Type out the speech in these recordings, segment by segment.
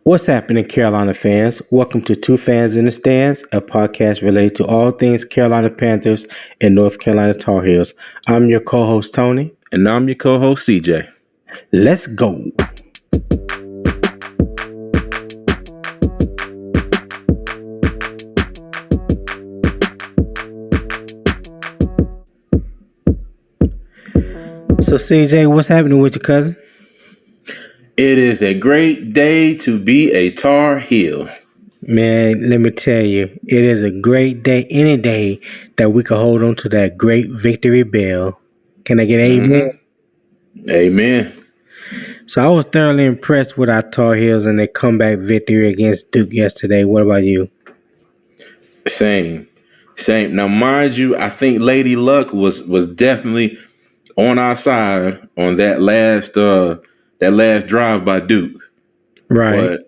What's happening, Carolina fans? Welcome to Two Fans in the Stands, a podcast related to all things Carolina Panthers and North Carolina Tar Heels. I'm your co-host, Tony. And I'm your co-host, CJ. Let's go. So, CJ, what's happening with your cousin? It is a great day to be a Tar Heel. Man, let me tell you, it is a great day, any day that we can hold on to that great victory bell. Can I get amen? Amen. So I was thoroughly impressed with our Tar Heels and their comeback victory against Duke yesterday. What about you? Same. Now, mind you, I think Lady Luck was definitely on our side on that last drive by Duke. Right. But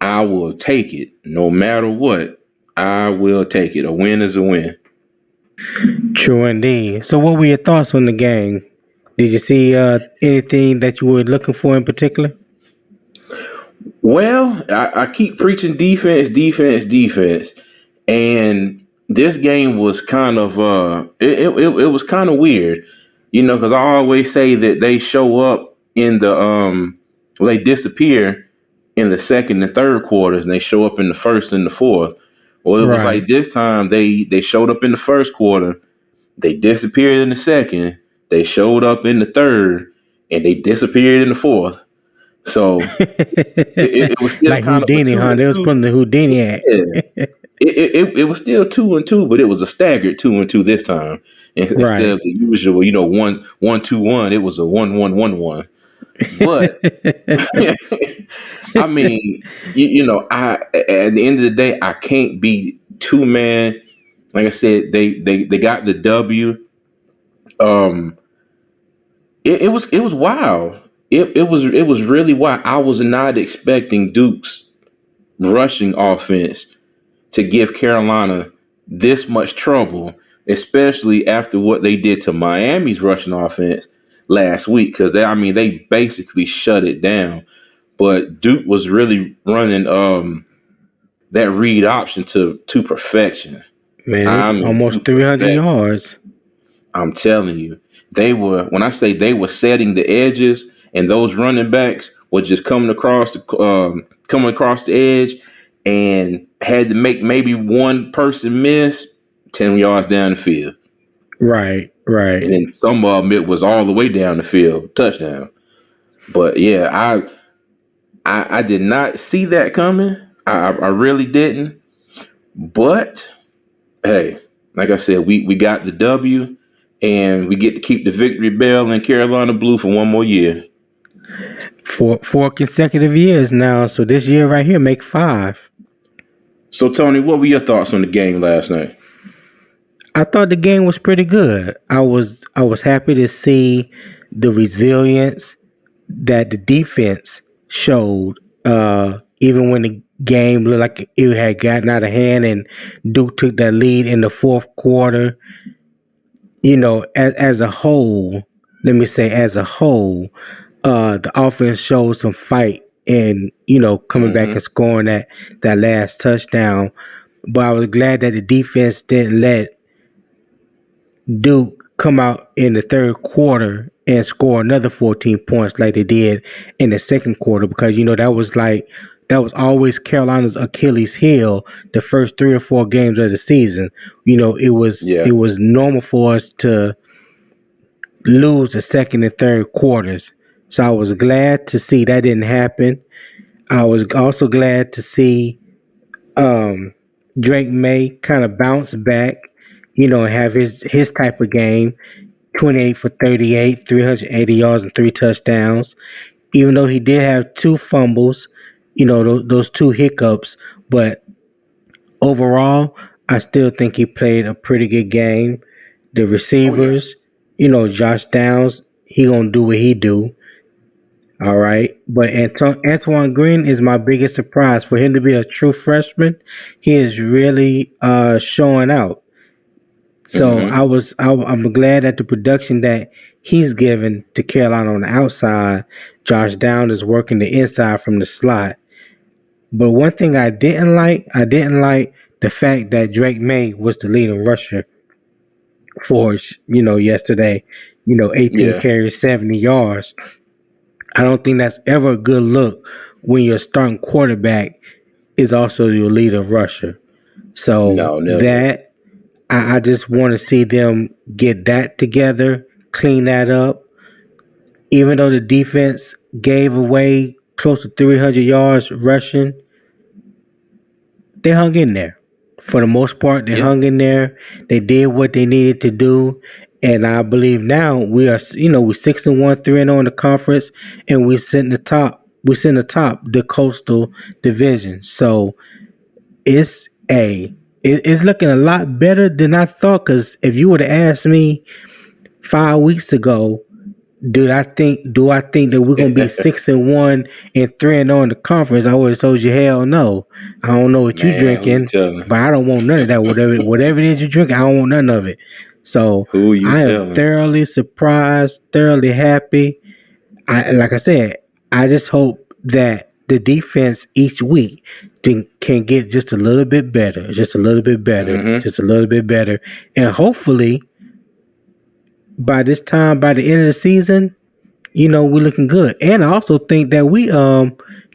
I will take it no matter what. I will take it. A win is a win. True indeed. So what were your thoughts on the game? Did you see anything that you were looking for in particular? Well, I keep preaching defense. And this game was kind of it was kind of weird, because I always say that they show up in the they disappear in the second and third quarters, and they show up in the first and the fourth. Well, it was like this time they showed up in the first quarter, they disappeared in the second, they showed up in the third, and they disappeared in the fourth. So it was still like kind Houdini, of huh? They was putting the Houdini act. Yeah. It was still 2-2, but it was a staggered 2-2 this time. Instead of the usual, 1-2-1, it was a 1-1-1-1. But I mean, I at the end of the day, I can't be too mad. Like I said, they got the W. It was wild. It was really wild. I was not expecting Duke's rushing offense to give Carolina this much trouble, especially after what they did to Miami's rushing offense last week, because they basically shut it down. But Duke was really running that read option to perfection. Man, almost 300 yards. I'm telling you, when I say they were setting the edges, and those running backs were just coming across the edge, and had to make maybe one person miss 10 yards down the field. Right. And then some of them, it was all the way down the field, touchdown. But yeah, I did not see that coming. I really didn't. But hey, like I said, we got the W, and we get to keep the victory bell in Carolina blue for one more year. Four consecutive years now. So this year right here make 5. So Tony, what were your thoughts on the game last night? I thought the game was pretty good. I was happy to see the resilience that the defense showed, even when the game looked like it had gotten out of hand and Duke took that lead in the fourth quarter. As a whole, the offense showed some fight and, coming back and scoring that last touchdown. But I was glad that the defense didn't let Duke come out in the third quarter and score another 14 points like they did in the second quarter, because that was always Carolina's Achilles heel the first 3 or 4 games of the season. It was normal for us to lose the second and third quarters. So I was glad to see that didn't happen. I was also glad to see Drake May kind of bounce back, and have his type of game, 28 for 38, 380 yards and 3 touchdowns. Even though he did have 2 fumbles, those 2 hiccups, but overall, I still think he played a pretty good game. The receivers, Josh Downs, he gonna do what he do. All right. But Antoine Green is my biggest surprise. For him to be a true freshman, he is really showing out. So I'm glad that the production that he's given to Carolina on the outside, Josh Downs is working the inside from the slot. But one thing I didn't like the fact that Drake May was the leading rusher for us, yesterday. 18 Yeah. carries, 70 yards. I don't think that's ever a good look when your starting quarterback is also your leader rusher. So No, never. that I just want to see them get that together, clean that up. Even though the defense gave away close to 300 yards rushing, they hung in there. For the most part, they Yeah. hung in there. They did what they needed to do, and I believe now we are. We're 6-1, 3-0 in the conference, and we sit in the top. We sit in the top, the Coastal Division. So it's it's looking a lot better than I thought. Because if you would have asked me 5 weeks ago, do I think that we're gonna be 6-1 and 3-0 in the conference? I would have told you hell no. I don't know what you Man, who you drinking, telling? but I don't want none of that. Whatever it is you drink, I don't want none of it. So Who you I am telling? thoroughly surprised, thoroughly happy. Like I said, I just hope that the defense each week can get just a little bit better, just a little bit better, Mm-hmm. just a little bit better, and hopefully by the end of the season, we're looking good. And I also think that we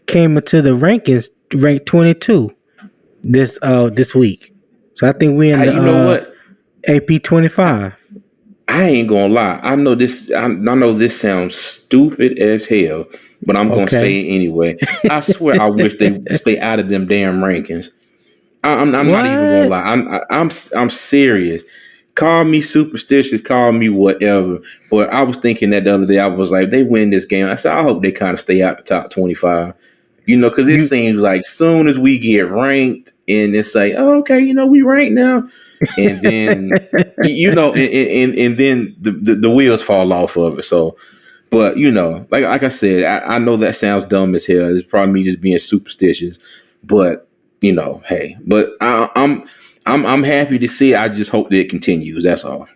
came into the rankings ranked 22 this week. So I think we're in the You know what? AP 25. I ain't gonna lie. I know this. I know this sounds stupid as hell, but I'm gonna say Okay. it anyway. I swear, I wish they stay out of them damn rankings. I'm not even gonna What? lie. I'm serious. Call me superstitious. Call me whatever. But I was thinking that the other day. I was like, if they win this game, I said, I hope they kind of stay out the top 25. Because it You seems like soon as we get ranked, and it's like, oh, okay, we ranked now, and then and then the wheels fall off of it. So, but like I said, I know that sounds dumb as hell. It's probably me just being superstitious, but hey, but I'm happy to see it. I just hope that it continues. That's all.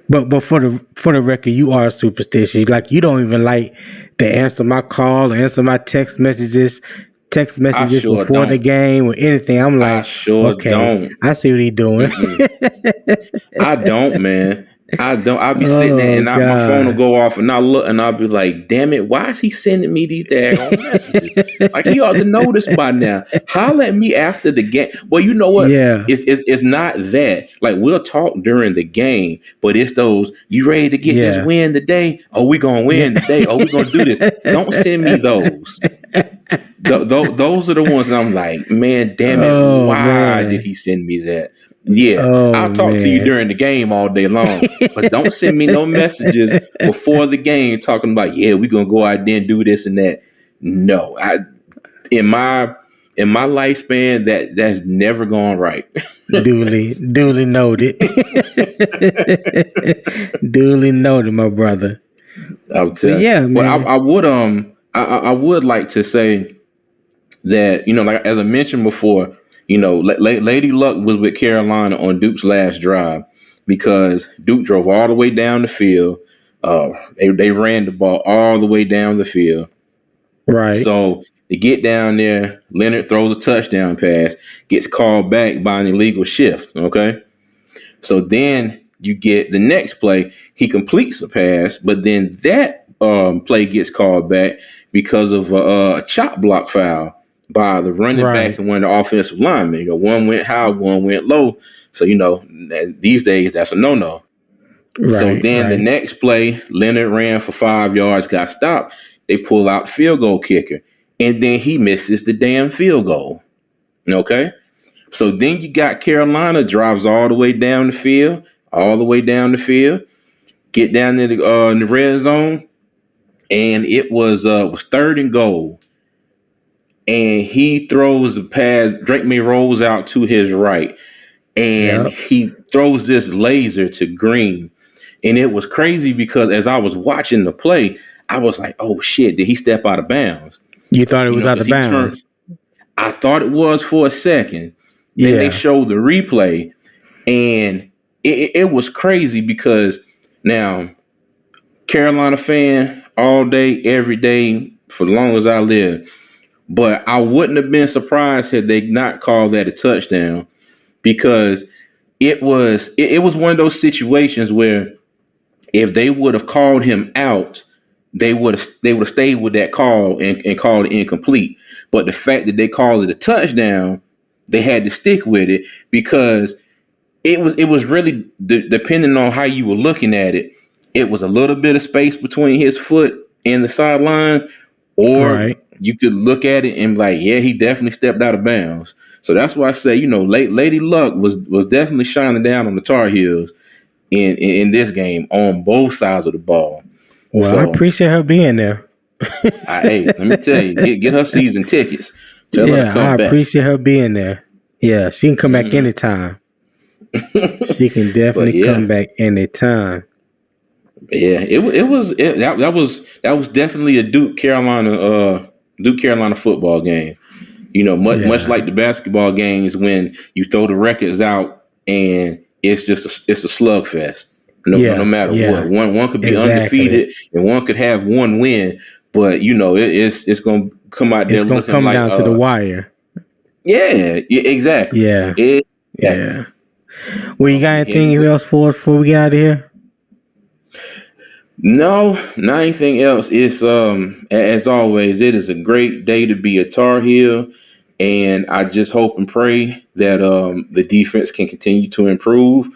but for the record, you are superstitious. Like you don't even like to answer my call or answer my text I messages sure before the don't. game or anything. I'm I like, sure okay, don't. I see what he's doing. Mm-mm. I don't, man. I don't. I'll be sitting there Oh and my phone will God. go off and I look and I'll be like, damn it, why is he sending me these daggone messages? Like he ought to know this by now. Holler at me after the game. Well, you know what? Yeah. It's not that. Like we'll talk during the game, but it's those, you ready to get this Yeah. win today? Oh, we gonna Yeah. win today. Oh, we gonna do this. Don't send me those. Those are the ones that I'm like, man, damn it, Oh why did man. he send me that? Yeah, I'll Oh talk to you man. during the game all day long, but don't send me no messages before the game talking about, yeah, we're gonna go out there and do this and that. No, in my in my lifespan that's never gone right. Duly noted. Duly noted, my brother. I'll But tell. yeah, But man. I would like to say that like as I mentioned before, Lady Luck was with Carolina on Duke's last drive because Duke drove all the way down the field. They ran the ball all the way down the field. Right. So to get down there, Leonard throws a touchdown pass, gets called back by an illegal shift. Okay, so then you get the next play, he completes a pass, but then that play gets called back because of a chop block foul by the running back Right. and one of the offensive linemen. One went high, one went low. So, these days that's a no-no. So Right. then the Right. next play, Leonard ran for 5 yards, got stopped. They pull out the field goal kicker, and then he misses the damn field goal. Okay? So then you got Carolina drives all the way down the field, get down in the red zone, and it was third and goal. And he throws a pass. Drake May rolls out to his right, and Yep. he throws this laser to Green. And it was crazy because as I was watching the play, I was like, "Oh shit! Did he step out of bounds?" You thought it was out Because of he turned. bounds. I thought it was for a second. Then they Yeah. showed the replay, and it was crazy because now Carolina fan all day, every day, for as long as I live. But I wouldn't have been surprised had they not called that a touchdown, because it was one of those situations where if they would have called him out, they would have stayed with that call and called it incomplete. But the fact that they called it a touchdown, they had to stick with it, because it was really depending on how you were looking at it. It was a little bit of space between his foot and the sideline, or Right. you could look at it and be like, yeah, he definitely stepped out of bounds. So that's why I say, Lady Luck was definitely shining down on the Tar Heels in this game on both sides of the ball. Well, I So appreciate her being there. hey, let me tell you, get her season tickets. Tell her to Yeah, I come back. appreciate her being there. Yeah, she can come back Hmm. anytime. She can But definitely come yeah, back anytime. yeah, that was definitely a Duke Carolina football game. Much Yeah. like the basketball games when you throw the records out and it's a slugfest. No Yeah. matter what, Yeah. one could be Exactly. undefeated and one could have one win, but it's gonna come out there It's gonna looking come like down to the wire. yeah, exactly, Yeah. exactly. Yeah. Well, you So got yeah, anything else for us before we get out of here? no, not anything else. It's as always, it is a great day to be a Tar Heel, and I just hope and pray that the defense can continue to improve.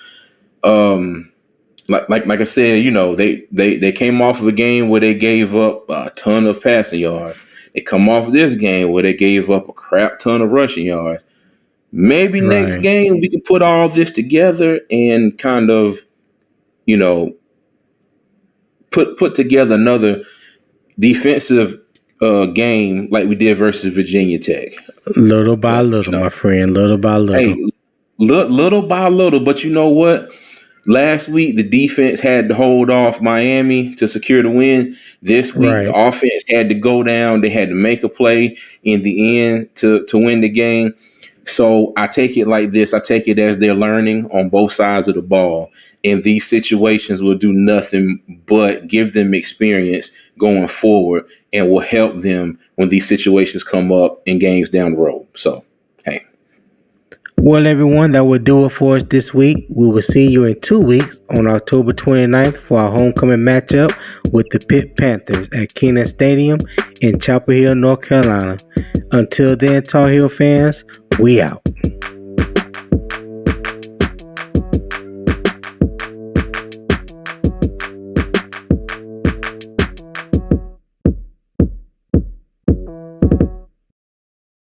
Um, like I said, they came off of a game where they gave up a ton of passing yards. They come off of this game where they gave up a crap ton of rushing yards. Maybe next Right. game we can put all this together and kind of, you know, put together another defensive game like we did versus Virginia Tech. Little by But little, my friend. Little by hey, little. little by little. But you know what? Last week the defense had to hold off Miami to secure the win. This week the Right. offense had to go down. They had to make a play in the end to win the game. So I take it like this. I take it as they're learning on both sides of the ball. And these situations will do nothing but give them experience going forward and will help them when these situations come up in games down the road. So, hey. Well, everyone, that will do it for us this week. We will see you in 2 weeks on October 29th for our homecoming matchup with the Pitt Panthers at Kenan Stadium in Chapel Hill, North Carolina. Until then, Tar Heel fans, we out.